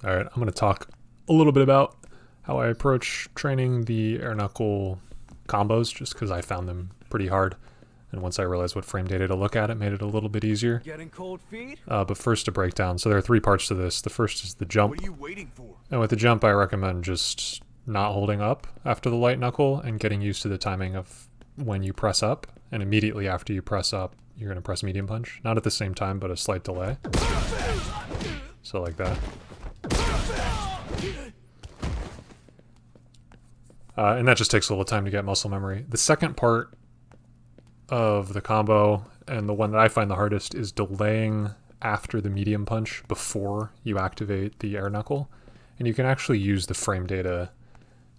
All right, I'm going to talk a little bit about how I approach training the air knuckle combos, just because I found them pretty hard. And once I realized what frame data to look at, it made it a little bit easier. Getting cold feet? But first, a breakdown. So there are three parts to this. The first is the jump. What are you waiting for? And with the jump, I recommend just not holding up after the light knuckle and getting used to the timing of when you press up. And immediately after you press up, you're going to press medium punch. Not at the same time, but a slight delay. So like that. And that just takes a little time to get muscle memory. The second part of the combo, and the one that I find the hardest, is delaying after the medium punch before you activate the air knuckle. And you can actually use the frame data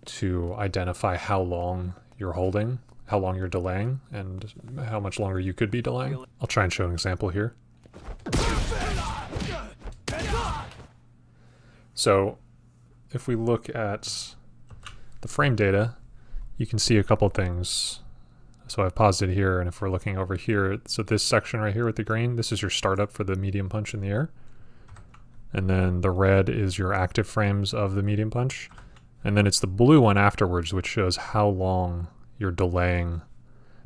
to identify how long you're holding, how long you're delaying, and how much longer you could be delaying. I'll try and show an example here. So if we look at the frame data, you can see a couple things. So I've paused it here, and if we're looking over here, so this section right here with the green, this is your startup for the medium punch in the air. And then the red is your active frames of the medium punch. And then it's the blue one afterwards, which shows how long you're delaying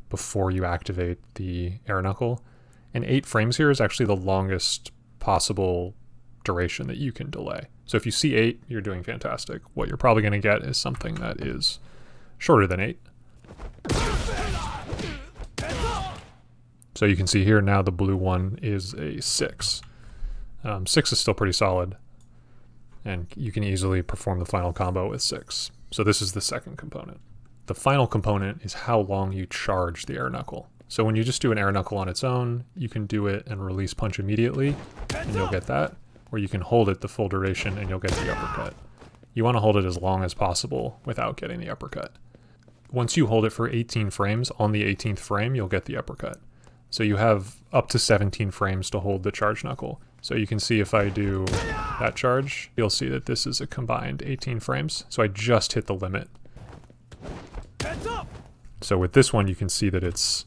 before you activate the air knuckle. And 8 frames here is actually the longest possible duration that you can delay. So if you see 8, you're doing fantastic. What you're probably going to get is something that is shorter than 8. So you can see here now the blue one is a 6. 6 is still pretty solid, and you can easily perform the final combo with 6. So this is the second component. The final component is how long you charge the air knuckle. So when you just do an air knuckle on its own, you can do it and release punch immediately, and you'll get that. Or you can hold it the full duration and you'll get the uppercut. You want to hold it as long as possible without getting the uppercut. Once you hold it for 18 frames, on the 18th frame, you'll get the uppercut. So you have up to 17 frames to hold the charge knuckle. So you can see if I do that charge, you'll see that this is a combined 18 frames. So I just hit the limit. So with this one, you can see that it's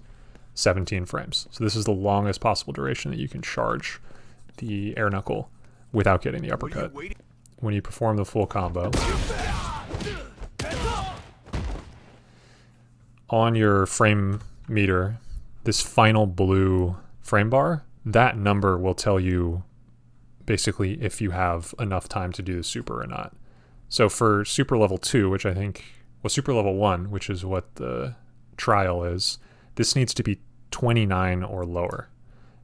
17 frames. So this is the longest possible duration that you can charge the air knuckle without getting the uppercut. When you perform the full combo, on your frame meter, this final blue frame bar, that number will tell you basically if you have enough time to do the super or not. So for super level 2, which I think, well, super level 1, which is what the trial is, this needs to be 29 or lower.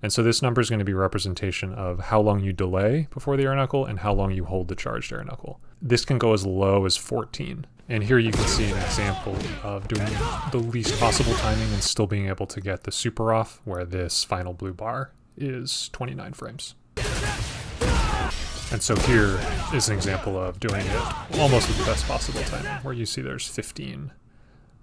And so this number is going to be a representation of how long you delay before the air knuckle and how long you hold the charged air knuckle. This can go as low as 14. And here you can see an example of doing the least possible timing and still being able to get the super off, where this final blue bar is 29 frames. And so here is an example of doing it almost with the best possible timing, where you see there's 15